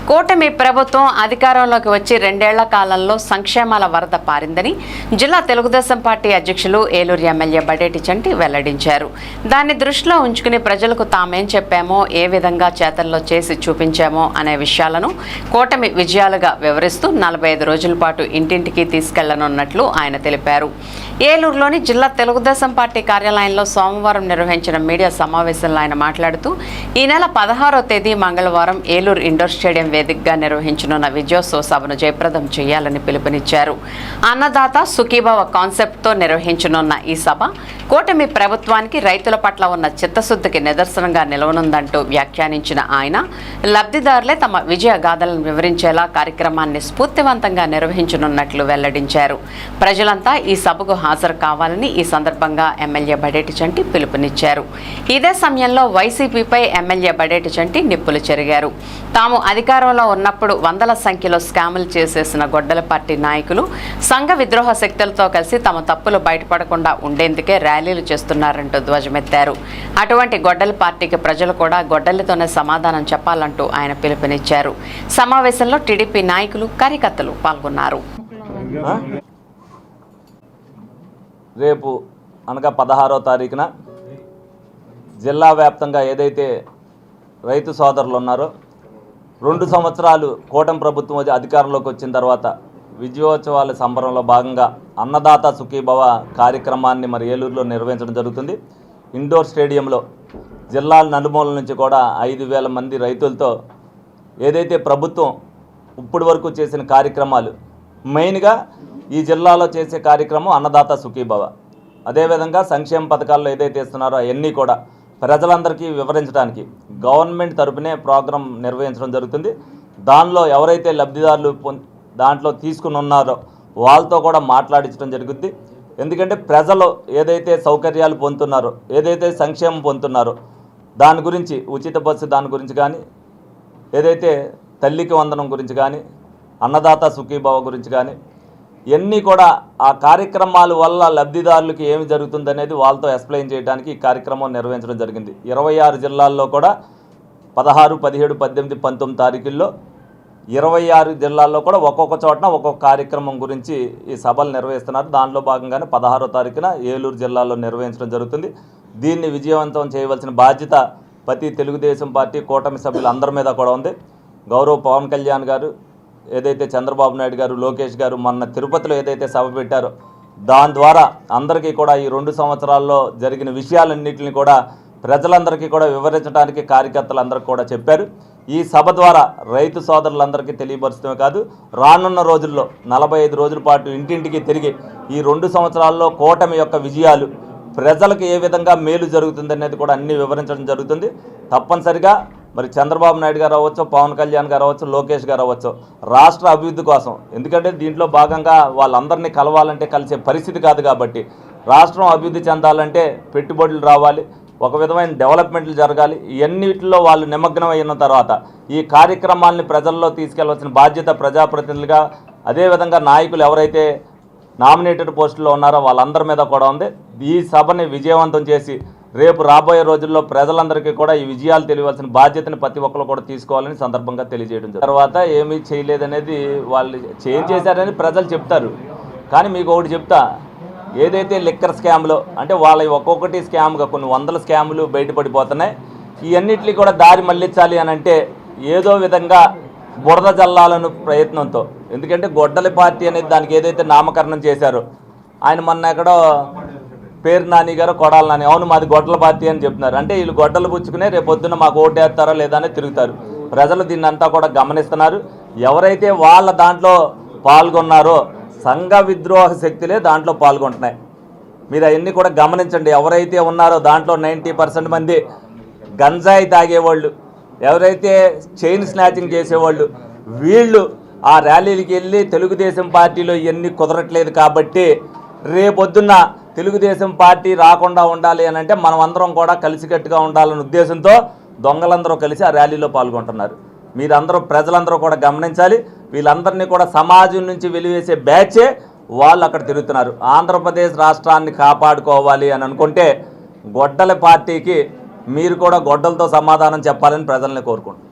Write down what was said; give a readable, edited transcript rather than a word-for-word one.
కూటమి ప్రభుత్వం అధికారంలోకి వచ్చి 2 ఏళ్ల కాలంలో సంక్షేమాల వరద పారిందని జిల్లా తెలుగుదేశం పార్టీ అధ్యక్షులు ఏలూరు ఎమ్మెల్యే బడేటి చంటి వెల్లడించారు. దాన్ని దృష్టిలో ఉంచుకుని ప్రజలకు తామేం చెప్పామో, ఏ విధంగా చేతల్లో చేసి చూపించామో అనే విషయాలను కూటమి విజయాలుగా వివరిస్తూ 45 రోజుల పాటు ఇంటింటికి తీసుకెళ్లనున్నట్లు ఆయన తెలిపారు. ఏలూరులోని జిల్లా తెలుగుదేశం పార్టీ కార్యాలయంలో సోమవారం నిర్వహించిన మీడియా సమావేశంలో ఆయన మాట్లాడుతూ ఈ నెల 16వ తేదీ మంగళవారం ఏలూరు ఇండోర్ స్టేడియం వేదికగా నిర్వహించనున్న విజయోత్సవ సభను జయప్రదం చేయాలని పిలుపునిచ్చారు. అన్నదాత సుఖీభవ కాన్సెప్ట్తో నిర్వహించనున్న ఈ సభ కూటమి ప్రభుత్వానికి రైతుల పట్ల ఉన్న చిత్తశుద్ధికి నిదర్శనంగా నిలవనుందంటూ వ్యాఖ్యానించిన ఆయన లబ్ధిదారులే తమ విజయ గాథలను వివరించేలా కార్యక్రమాన్ని స్ఫూర్తివంతంగా నిర్వహించనున్నట్లు వెల్లడించారు. ప్రజలంతా ఈ సభకు హాజరు కావాలని ఈ సందర్భంగా ఎమ్మెల్యే బడేటి చంటి పిలుపునిచ్చారు. ఇదే సమయంలో వైసీపీపై ఎమ్మెల్యే బడేటి చంటి నిప్పులు చెరిగారు. తాము అధికారంలో ఉన్నప్పుడు వందల సంఖ్యలో స్కాములు చేసేసిన గొడ్డల పార్టీ నాయకులు సంఘ విద్రోహ శక్తులతో కలిసి తమ తప్పులు బయటపడకుండా ఉండేందుకే ర్యాలీలు చేస్తున్నారంటూ ధ్వజమెత్తారు. అటువంటి గొడ్డల పార్టీకి ప్రజలు కూడా గొడ్డలితోనే సమాధానం చెప్పాలంటూ ఆయన పిలుపునిచ్చారు. సమావేశంలో టీడీపీ నాయకులు, కార్యకర్తలు పాల్గొన్నారు. రేపు అనగా 16వ తారీఖున జిల్లా వ్యాప్తంగా ఏదైతే రైతు సోదరులు ఉన్నారో 2 సంవత్సరాలు కూటమి ప్రభుత్వం అధికారంలోకి వచ్చిన తర్వాత విజయోత్సవాల సంబరంలో భాగంగా అన్నదాత సుఖీభవ కార్యక్రమాన్ని మరి ఏలూరులో నిర్వహించడం జరుగుతుంది. ఇండోర్ స్టేడియంలో జిల్లాల నలుమూల నుంచి కూడా 5,000 మంది రైతులతో ఏదైతే ప్రభుత్వం ఇప్పటి వరకు చేసిన కార్యక్రమాలు, మెయిన్గా ఈ జిల్లాలో చేసే కార్యక్రమం అన్నదాత సుఖీభవ, అదేవిధంగా సంక్షేమ పథకాల్లో ఏదైతే ఇస్తున్నారో అవన్నీ కూడా ప్రజలందరికీ వివరించడానికి గవర్నమెంట్ తరపునే ప్రోగ్రాం నిర్వహించడం జరుగుతుంది. దానిలో ఎవరైతే లబ్ధిదారులు దాంట్లో తీసుకుని ఉన్నారో వాళ్ళతో కూడా మాట్లాడించడం జరుగుతుంది. ఎందుకంటే ప్రజలు ఏదైతే సౌకర్యాలు పొందుతున్నారో, ఏదైతే సంక్షేమం పొందుతున్నారో దాని గురించి, ఉచిత బస్సు దాని గురించి కానీ, ఏదైతే తల్లికి వందనం గురించి కానీ, అన్నదాత సుఖీభవ గురించి కానీ, ఇవన్నీ కూడా ఆ కార్యక్రమాల వల్ల లబ్ధిదారులకు ఏమి జరుగుతుందనేది వాళ్ళతో ఎక్స్ప్లెయిన్ చేయడానికి ఈ కార్యక్రమం నిర్వహించడం జరిగింది. 26 జిల్లాల్లో కూడా 16, 17, 18, 19 తారీఖుల్లో 26 జిల్లాల్లో కూడా ఒక్కొక్క చోటన ఒక్కొక్క కార్యక్రమం గురించి ఈ సభలు నిర్వహిస్తున్నారు. దానిలో భాగంగానే 16వ తారీఖున ఏలూరు జిల్లాలో నిర్వహించడం జరుగుతుంది. దీన్ని విజయవంతం చేయవలసిన బాధ్యత ప్రతి తెలుగుదేశం పార్టీ కూటమి సభ్యులందరి మీద కూడా ఉంది. గౌరవ పవన్ కళ్యాణ్ గారు, ఏదైతే చంద్రబాబు నాయుడు గారు, లోకేష్ గారు మొన్న తిరుపతిలో ఏదైతే సభ పెట్టారో దాని ద్వారా అందరికీ కూడా ఈ 2 సంవత్సరాల్లో జరిగిన విషయాలన్నింటినీ కూడా ప్రజలందరికీ కూడా వివరించడానికి కార్యకర్తలందరికీ కూడా చెప్పారు. ఈ సభ ద్వారా రైతు సోదరులందరికీ తెలియపరుస్తమే కాదు, రానున్న రోజుల్లో 45 రోజుల పాటు ఇంటింటికి తిరిగి ఈ 2 సంవత్సరాల్లో కూటమి యొక్క విజయాలు, ప్రజలకు ఏ విధంగా మేలు జరుగుతుందనేది కూడా అన్నీ వివరించడం జరుగుతుంది. తప్పనిసరిగా మరి చంద్రబాబు నాయుడు గారు అవ్వచ్చు, పవన్ కళ్యాణ్ గారు అవ్వచ్చు, లోకేష్ గారు అవ్వచ్చు, రాష్ట్ర అభివృద్ధి కోసం, ఎందుకంటే దీంట్లో భాగంగా వాళ్ళందరినీ కలవాలంటే కలిసే పరిస్థితి కాదు కాబట్టి రాష్ట్రం అభివృద్ధి చెందాలంటే పెట్టుబడులు రావాలి, ఒక విధమైన డెవలప్మెంట్లు జరగాలి. ఇవన్నిటిలో వాళ్ళు నిమగ్నం అయిన తర్వాత ఈ కార్యక్రమాలని ప్రజల్లో తీసుకెళ్లవలసిన బాధ్యత ప్రజాప్రతినిధులుగా, అదేవిధంగా నాయకులు ఎవరైతే నామినేటెడ్ పోస్టుల్లో ఉన్నారో వాళ్ళందరి మీద కూడా ఉంది. ఈ సభని విజయవంతం చేసి రేపు రాబోయే రోజుల్లో ప్రజలందరికీ కూడా ఈ విజయాలు తెలియవలసిన బాధ్యతని ప్రతి ఒక్కరు కూడా తీసుకోవాలని సందర్భంగా తెలియజేయడం జరుగుతుంది. తర్వాత ఏమీ చేయలేదనేది వాళ్ళు చేంజ్ చేశారని ప్రజలు చెప్తారు. కానీ మీకు ఒకటి చెప్తా, ఏదైతే లిక్కర్ స్కామ్లో అంటే వాళ్ళ ఒక్కొక్కటి స్కామ్గా కొన్ని 100 స్కాములు బయటపడిపోతున్నాయి. ఇవన్నిటిని కూడా దారి మళ్లించాలి అని అంటే ఏదో విధంగా బురద జల్లాలను ప్రయత్నంతో, ఎందుకంటే గొడ్డలి పార్టీ అనేది దానికి ఏదైతే నామకరణం చేశారో, ఆయన మొన్న ఎక్కడో పేరు నాని గారు, కొడాలి నాని, అవును మాది గొడ్డల పార్టీ అని చెప్తున్నారు. అంటే వీళ్ళు గొడ్డలు పుచ్చుకునే రేపు పొద్దున్న మాకు ఓటేస్తారా లేదా అని తిరుగుతారు. ప్రజలు దీన్ని అంతా కూడా గమనిస్తున్నారు. ఎవరైతే వాళ్ళ దాంట్లో పాల్గొన్నారో సంఘ విద్రోహ శక్తులే దాంట్లో పాల్గొంటున్నాయి. మీరు అవన్నీ కూడా గమనించండి. ఎవరైతే ఉన్నారో దాంట్లో 90% మంది గంజాయి తాగేవాళ్ళు, ఎవరైతే చైన్ స్నాచింగ్ చేసేవాళ్ళు, వీళ్ళు ఆ ర్యాలీలకి వెళ్ళి తెలుగుదేశం పార్టీలో ఇవన్నీ కుదరట్లేదు కాబట్టి రేపొద్దున్న తెలుగుదేశం పార్టీ రాకుండా ఉండాలి అని అంటే మనం అందరం కూడా కలిసికట్టుగా ఉండాలనే ఉద్దేశంతో దొంగలందరూ కలిసి ఆ ర్యాలీలో పాల్గొంటున్నారు. మీరందరూ, ప్రజలందరూ కూడా గమనించాలి. వీళ్ళందరినీ కూడా సమాజం నుంచి వెలివేసే బ్యాచే వాళ్ళు అక్కడ తిరుగుతున్నారు. ఆంధ్రప్రదేశ్ రాష్ట్రాన్ని కాపాడుకోవాలి అని అనుకుంటే గొడ్డల పార్టీకి మీరు కూడా గొడ్డలతో సమాధానం చెప్పాలని ప్రజల్ని కోరుకుంటున్నారు.